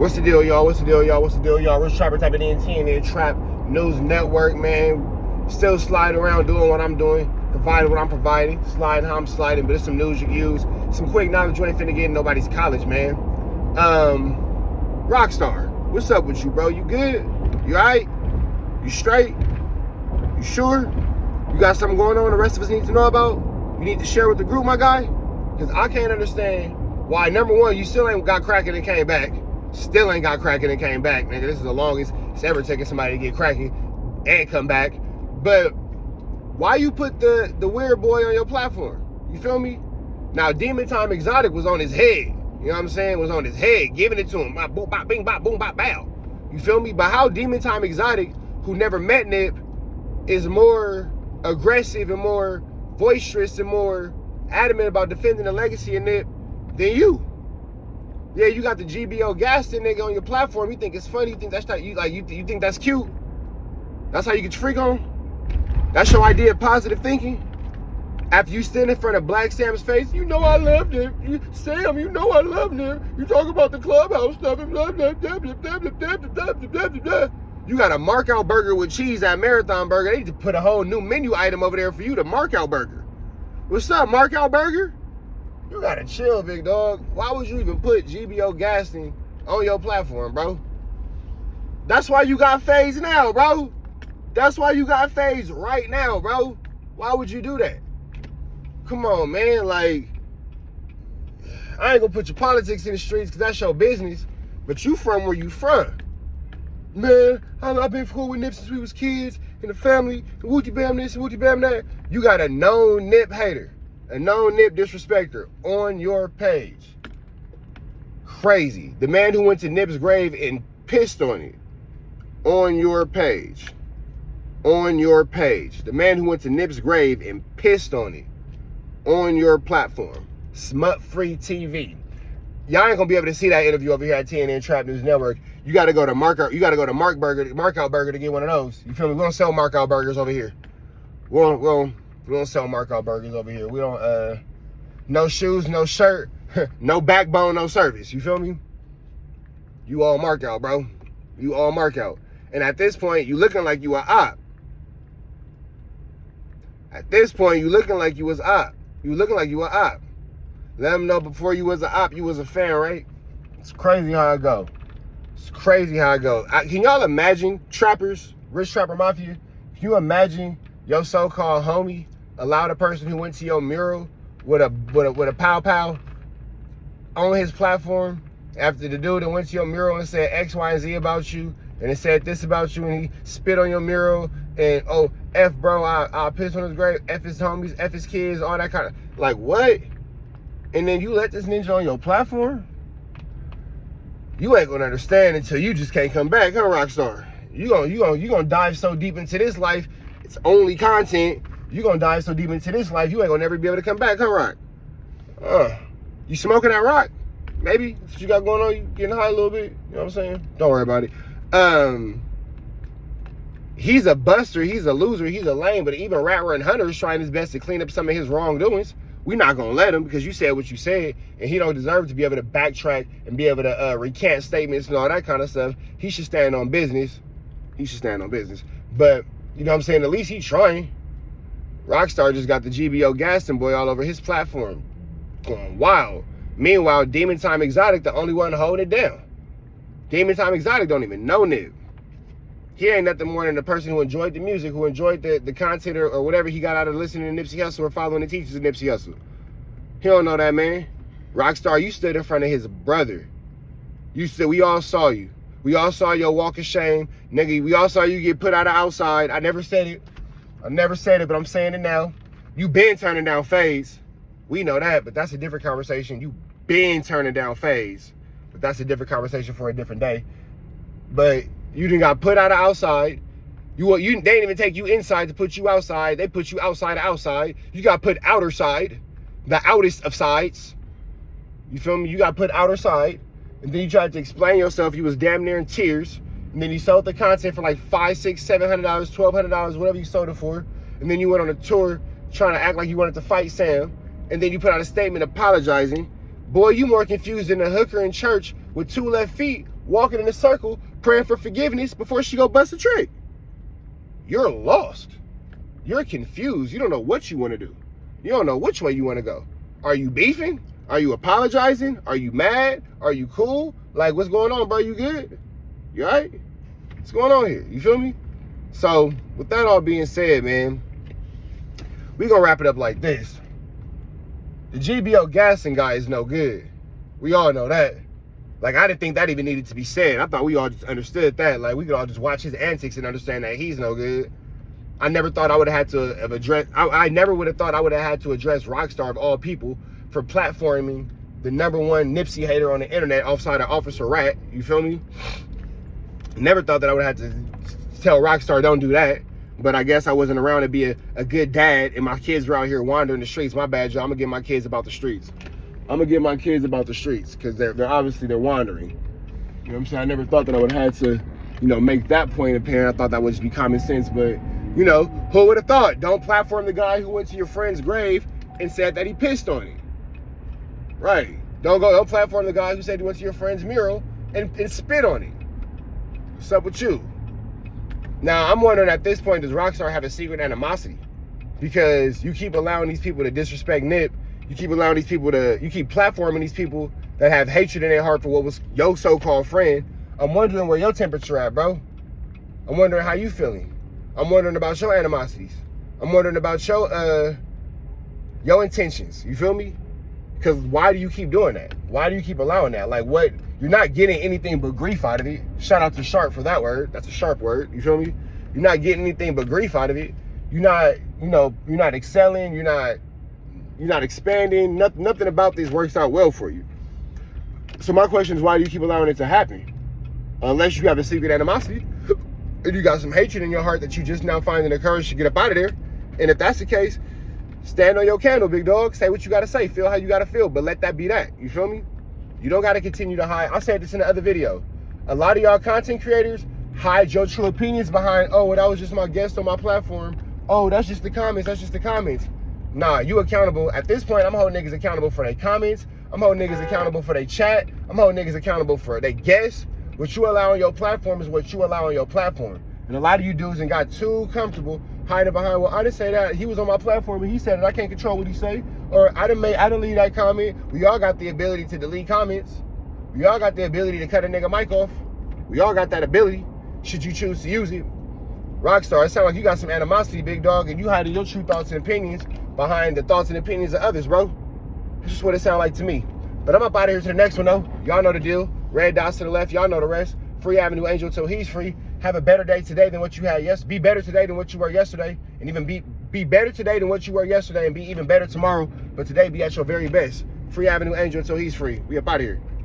What's the deal, y'all? What's the deal, y'all? What's the deal, y'all? Rich Trapper typing in TNN Trap News Network, man. Still sliding around doing what I'm doing, providing what I'm providing, sliding how I'm sliding, but it's some news you can use. Some quick knowledge you ain't finna get in nobody's college, man. Rockstar, what's up with you, bro? You good? You alright? You straight? You sure? You got something going on the rest of us need to know about? You need to share with the group, my guy? Because I can't understand why, number one, you still ain't got cracking and came back. Still ain't got cracking and came back, nigga. This is the longest it's ever taken somebody to get cracking and come back. But why you put the weird boy on your platform? You feel me? Now, Demon Time Exotic was on his head. You know what I'm saying? Was on his head, giving it to him. Boom, bop, bing, bop, boom, bop, bow. You feel me? But how Demon Time Exotic, who never met Nip, is more aggressive and more boisterous and more adamant about defending the legacy of Nip than you? Yeah, you got the GBO Gaston nigga on your platform. You think it's funny? You think that's you think that's cute? That's how you get your freak on? That's your idea of positive thinking? After you stand in front of Black Sam's face, you know I love him. Sam, you know I love him. You talk about the clubhouse stuff and blah, blah, blah, blah, blah, blah, blah, blah, blah, blah, blah. You got a markout burger with cheese at Marathon Burger. They need to put a whole new menu item over there for you, the markout burger. What's up, markout burger? You gotta chill, big dog. Why would you even put GBO Gaston on your platform, bro? That's why you got phased now, bro. That's why you got phased right now, bro. Why would you do that? Come on, man. Like, I ain't gonna put your politics in the streets because that's your business, but you from where you from. Man, I've been cool with Nip since we was kids in the family, and wooty bam this and wooty bam that. You got a known Nip hater, a known Nip disrespecter on your page. Crazy. The man who went to Nip's grave and pissed on it on your page. On your page. The man who went to Nip's grave and pissed on it on your platform. Smut Free TV. Y'all ain't gonna be able to see that interview over here at TNN Trap News Network. You gotta go to Markout Burger to get one of those. You feel me? We don't sell Markout burgers over here. We don't sell Markout burgers over here. We don't no shoes, no shirt, no backbone, no service. You feel me? You all Markout, bro. You all Markout. And at this point, you looking like you a op. At this point, you looking like you was op. You looking like you a op. Let them know before you was a op, you was a fan, right? It's crazy how it go. It's crazy how it go. Can y'all imagine, trappers, Rich Trapper Mafia? Can you imagine your so-called homie allowed a person who went to your mural with a pow on his platform after the dude that went to your mural and said X, Y, and Z about you, and it said this about you, and he spit on your mural, and oh, F bro, I'll piss on his grave, F his homies, F his kids, all that kind of, like, what? And then you let this ninja on your platform? You ain't gonna understand until you just can't come back, huh, Rockstar? You gonna dive so deep into this life, it's only content. You gonna dive so deep into this life, you ain't gonna never be able to come back, huh, Rock? You smoking that rock? Maybe that's what you got going on. You getting high a little bit. You know what I'm saying? Don't worry about it. He's a buster. He's a loser. He's a lame. But even Rat Run Hunter is trying his best to clean up some of his wrongdoings. We're not gonna let him because you said what you said, and he don't deserve to be able to backtrack and be able to recant statements and all that kind of stuff. He should stand on business. He should stand on business. But you know what I'm saying? At least he's trying. Rockstar just got the GBO Gaston boy all over his platform, going wild. Meanwhile, Demon Time Exotic, the only one holding it down. Demon Time Exotic don't even know Nip. He ain't nothing more than the person who enjoyed the music, who enjoyed the content or whatever he got out of listening to Nipsey Hussle or following the teachers of Nipsey Hussle. He don't know that, man. Rockstar, you stood in front of his brother. We all saw you. We all saw your walk of shame. Nigga, we all saw you get put out of outside. I never said it. But I'm saying it now. You been turning down FaZe. We know that, but that's a different conversation. You been turning down FaZe. But that's a different conversation for a different day. But you done got put out of outside. They didn't even take you inside to put you outside. They put you outside of outside. You got put outer side. The outest of sides. You feel me? You got put outer side. And then you tried to explain yourself. You was damn near in tears. And then you sold the content for like $500, $600, $700, $1,200, whatever you sold it for. And then you went on a tour trying to act like you wanted to fight Sam. And then you put out a statement apologizing. Boy, you more confused than a hooker in church with 2 left feet walking in a circle, praying for forgiveness before she go bust a trick. You're lost. You're confused. You don't know what you want to do. You don't know which way you want to go. Are you beefing? Are you apologizing? Are you mad? Are you cool? Like, what's going on, bro? You good? You all right? What's going on here? You feel me? So, with that all being said, man, we gonna wrap it up like this. The GBO gassing guy is no good. We all know that. Like, I didn't think that even needed to be said. I thought we all just understood that. Like, we could all just watch his antics and understand that he's no good. I never thought I would have had to have addressed, I never would have thought I would have had to address Rockstar of all people for platforming the #1 Nipsey hater on the internet outside of Officer Rocc. You feel me? Never thought that I would have had to tell Rockstar don't do that. But I guess I wasn't around to be a good dad, and my kids were out here wandering the streets. My bad, y'all. I'm gonna get my kids about the streets. I'm gonna get my kids about the streets because they're obviously wandering. You know what I'm saying? I never thought that I would have had to, you know, make that point apparent. I thought that would just be common sense, but you know, who would have thought? Don't platform the guy who went to your friend's grave and said that he pissed on it. Right. Don't platform the guy who said he went to your friend's mural and spit on it. What's up with you? Now, I'm wondering at this point, does Rockstar have a secret animosity? Because you keep allowing these people to disrespect Nip. You keep allowing these people you keep platforming these people that have hatred in their heart for what was your so-called friend. I'm wondering where your temperature at, bro. I'm wondering how you feeling. I'm wondering about your animosities. I'm wondering about your intentions. You feel me? Because why do you keep doing that? Why do you keep allowing that? Like, what? You're not getting anything but grief out of it. Shout out to Sharp for that word. That's a sharp word. You feel me? You're not getting anything but grief out of it. You're not, you know, you're not excelling. You're not expanding. Nothing about this works out well for you. So my question is, why do you keep allowing it to happen? Unless you have a secret animosity and you got some hatred in your heart that you just now finding the courage to get up out of there. And if that's the case, stand on your candle, big dog. Say what you got to say. Feel how you got to feel. But let that be that. You feel me? You don't got to continue to hide. I said this in the other video. A lot of y'all content creators hide your true opinions behind, oh, well, that was just my guest on my platform. Oh, that's just the comments. That's just the comments. Nah, you accountable. At this point, I'm holding niggas accountable for their comments. I'm holding niggas accountable for their chat. I'm holding niggas accountable for their guests. What you allow on your platform is what you allow on your platform. And a lot of you dudes and got too comfortable hiding behind, well, I didn't say that. He was on my platform and he said it. I can't control what he say. Or I didn't leave that comment. We all got the ability to delete comments. We all got the ability to cut a nigga mic off. We all got that ability, should you choose to use it. Rockstar, it sounds like you got some animosity, big dog, and you hiding your true thoughts and opinions behind the thoughts and opinions of others, bro. That's just what it sounds like to me. But I'm up out of here to the next one, though. Y'all know the deal. Red dots to the left. Y'all know the rest. Free Avenue Angel till he's free. Have a better day today than what you had yesterday. Be better today than what you were yesterday. And even be better today than what you were yesterday. And be even better tomorrow. But today, be at your very best. Free Avenue Angel until he's free. We up out of here.